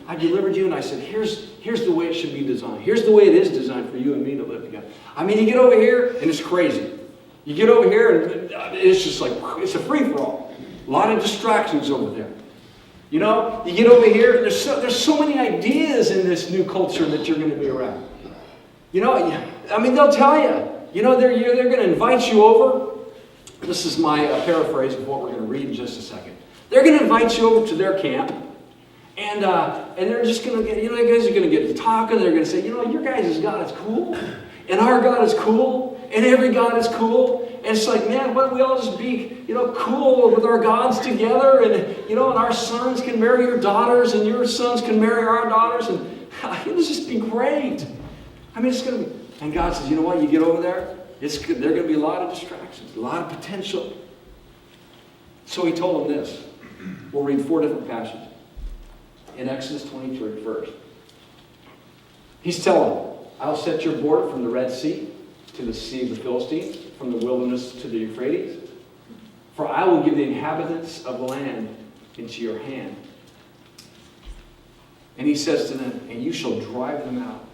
I delivered you, and I said, here's the way it should be designed. Here's the way it is designed for you and me to live together. I mean, you get over here, and it's crazy. You get over here, and it's just like, it's a free-for-all. A lot of distractions over there. You know, you get over here, and there's so many ideas in this new culture that you're going to be around. You know, I mean, they'll tell you. You know, they're going to invite you over. This is my paraphrase of what we're going to read in just a second. They're going to invite you over to their camp. And they're just going to get, you know, you guys are going to get to talking. They're going to say, you know, your guys' God is cool. And our God is cool. And every God is cool. And it's like, man, why don't we all just be, you know, cool with our gods together? And, you know, and our sons can marry your daughters. And your sons can marry our daughters. And it'll just be great. I mean, it's going to be. And God says, you know what? You get over there. There are going to be a lot of distractions. A lot of potential. So he told them this. We'll read 4 different passages. In Exodus 23 first. He's telling them, I'll set your border from the Red Sea to the Sea of the Philistines, from the wilderness to the Euphrates. For I will give the inhabitants of the land into your hand. And he says to them, and you shall drive them out.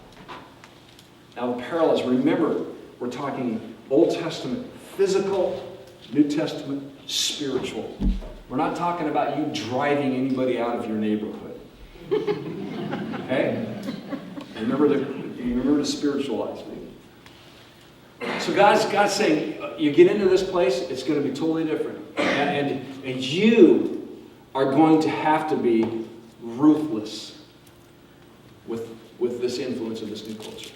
Now the parallels, remember, we're talking Old Testament physical, New Testament spiritual. We're not talking about you driving anybody out of your neighborhood. Okay? Remember to spiritualize me. So God's saying, you get into this place, it's going to be totally different. And you are going to have to be ruthless with this influence of this new culture.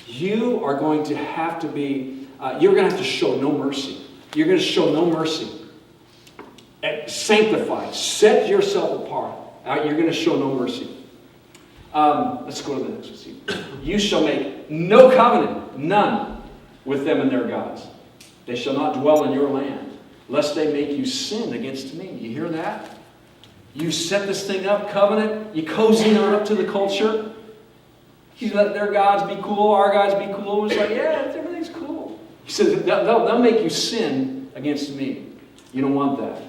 You are going to have to be, you're going to have to show no mercy. You're going to show no mercy. Sanctify. Set yourself apart. You're going to show no mercy. Let's go to the next one. You shall make no covenant, none, with them and their gods. They shall not dwell in your land, lest they make you sin against me. You hear that? You set this thing up, covenant. You cozy on up to the culture. You let their gods be cool, our gods be cool. It's like, yeah, everything's cool. He says, they'll make you sin against me. You don't want that.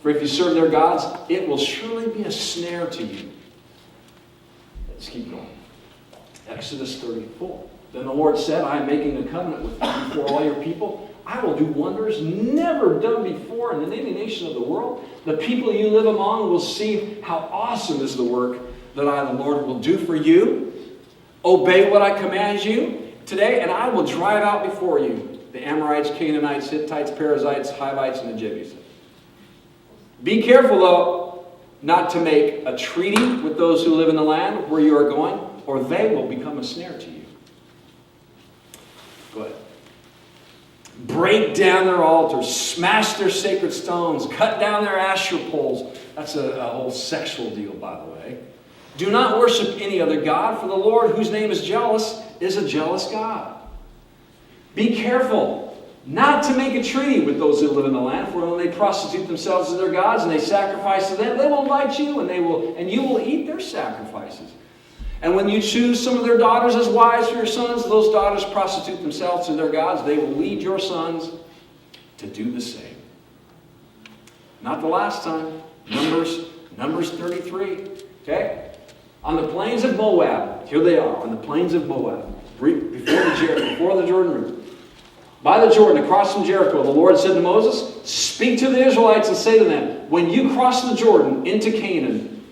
For if you serve their gods, it will surely be a snare to you. Let's keep going. Exodus 34. Then the Lord said, I am making a covenant with you before all your people. I will do wonders never done before in any nation of the world. The people you live among will see how awesome is the work that I, the Lord, will do for you. Obey what I command you today, and I will drive out before you the Amorites, Canaanites, Hittites, Perizzites, Hivites, and the Jebusites. Be careful, though, not to make a treaty with those who live in the land where you are going, or they will become a snare to you. Go ahead. Break down their altars, smash their sacred stones, cut down their Asherah poles. That's a whole sexual deal, by the way. Do not worship any other god, for the Lord, whose name is jealous, is a jealous God. Be careful not to make a treaty with those who live in the land, for when they prostitute themselves to their gods and they sacrifice to them, they will invite you, and you will eat their sacrifices. And when you choose some of their daughters as wives for your sons, those daughters prostitute themselves to their gods. They will lead your sons to do the same. Not the last time. Numbers 33. Okay? On the plains of Moab, here they are, on the plains of Moab, before the Jordan River. By the Jordan, across from Jericho, the Lord said to Moses, speak to the Israelites and say to them, when you cross the Jordan into Canaan,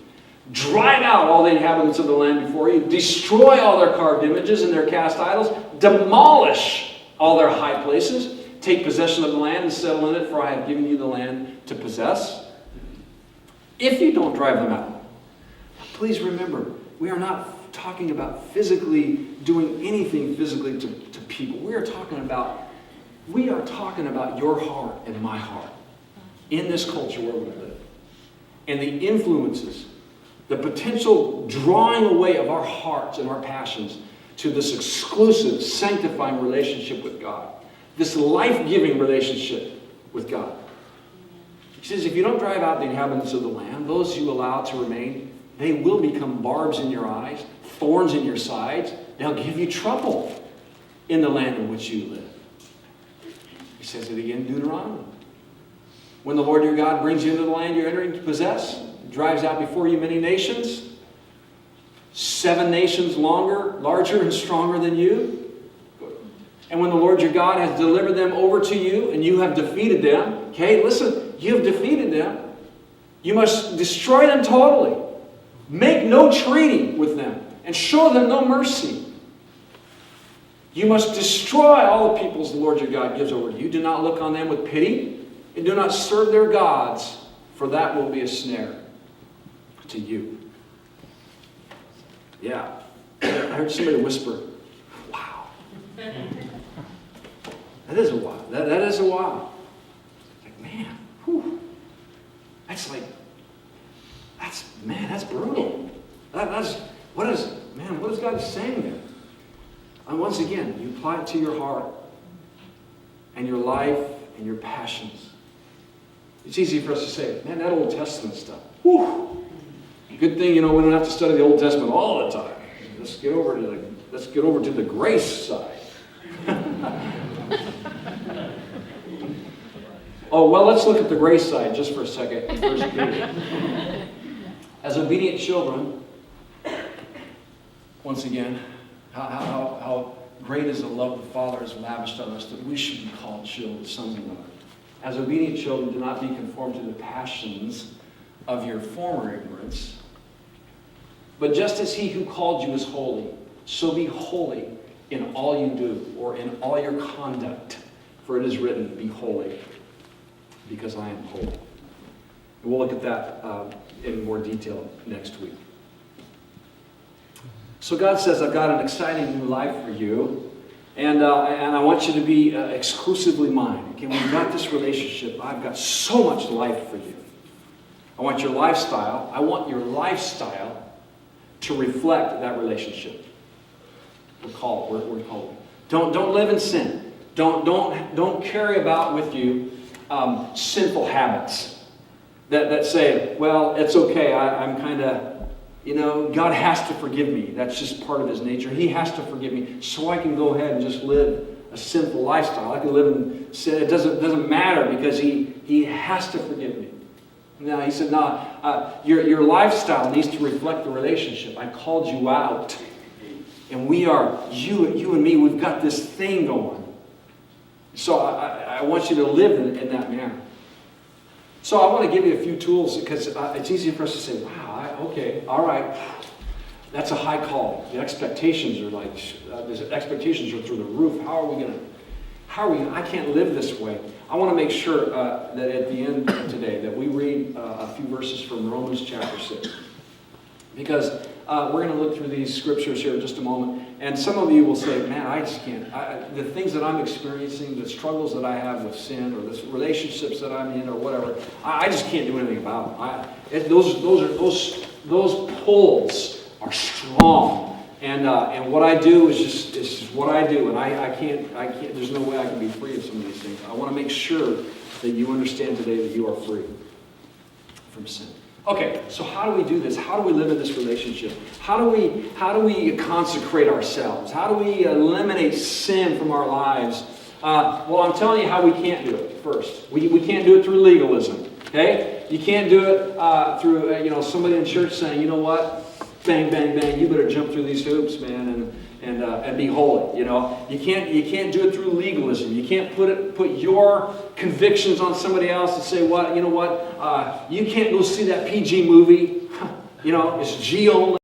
drive out all the inhabitants of the land before you, destroy all their carved images and their cast idols, demolish all their high places, take possession of the land and settle in it, for I have given you the land to possess. If you don't drive them out, please remember, we are not talking about physically doing anything physically to people. We are talking about your heart and my heart in this culture where we live. And the influences, the potential drawing away of our hearts and our passions to this exclusive, sanctifying relationship with God. This life-giving relationship with God. He says, if you don't drive out the inhabitants of the land, those you allow to remain, they will become barbs in your eyes, thorns in your sides. They'll give you trouble in the land in which you live. He says it again in Deuteronomy. When the Lord your God brings you into the land you're entering to possess, drives out before you many nations, 7 nations larger and stronger than you? And when the Lord your God has delivered them over to you and you have defeated them, okay, listen, you have defeated them. You must destroy them totally. Make no treaty with them and show them no mercy. You must destroy all the peoples the Lord your God gives over to you. Do not look on them with pity and do not serve their gods, for that will be a snare to you. Yeah. I heard somebody whisper, wow. That is a wow. That is a wow. Like, man, whew. That's brutal. What is God saying there? And once again, you apply it to your heart and your life and your passions. It's easy for us to say, man, that Old Testament stuff. Whew. Good thing, we don't have to study the Old Testament all the time. Let's get over to the grace side. Oh, well, let's look at the grace side just for a second. In 1 Peter. As obedient children, once again, how great is the love the Father has lavished on us that we should be called children, sons and daughters. As obedient children, do not be conformed to the passions of your former ignorance, but just as he who called you is holy, so be holy in all you do, or in all your conduct. For it is written, be holy, because I am holy. And we'll look at that in more detail next week. So God says, I've got an exciting new life for you, and I want you to be exclusively mine. Okay, we've got this relationship. I've got so much life for you. I want your lifestyle to reflect that relationship. We're called. Don't live in sin. Don't carry about with you sinful habits that say, well, it's okay. I'm kind of, God has to forgive me. That's just part of his nature. He has to forgive me, so I can go ahead and just live a sinful lifestyle. I can live in sin. It doesn't matter because he has to forgive me. Now, he said, your lifestyle needs to reflect the relationship. I called you out. And we are, you and me, we've got this thing going. So I want you to live in that manner. So I want to give you a few tools because it's easy for us to say, wow, okay, all right. That's a high call. The expectations are expectations are through the roof. How are we going to, I can't live this way. I want to make sure that at the end of today that we read a few verses from Romans chapter 6. Because we're going to look through these scriptures here in just a moment. And some of you will say, man, I just can't. The things that I'm experiencing, the struggles that I have with sin, or the relationships that I'm in, or whatever, I just can't do anything about them. Those pulls are strong. And what I do is just what I do. And I can't, there's no way I can be free of some of these things. I want to make sure that you understand today that you are free from sin. Okay, so how do we do this? How do we live in this relationship? How do we consecrate ourselves? How do we eliminate sin from our lives? Well, I'm telling you how we can't do it first. We can't do it through legalism. Okay? You can't do it through somebody in church saying, you know what? Bang, bang, bang, you better jump through these hoops, man, and be holy. You can't do it through legalism. You can't put your convictions on somebody else and say, you can't go see that PG movie. It's G only.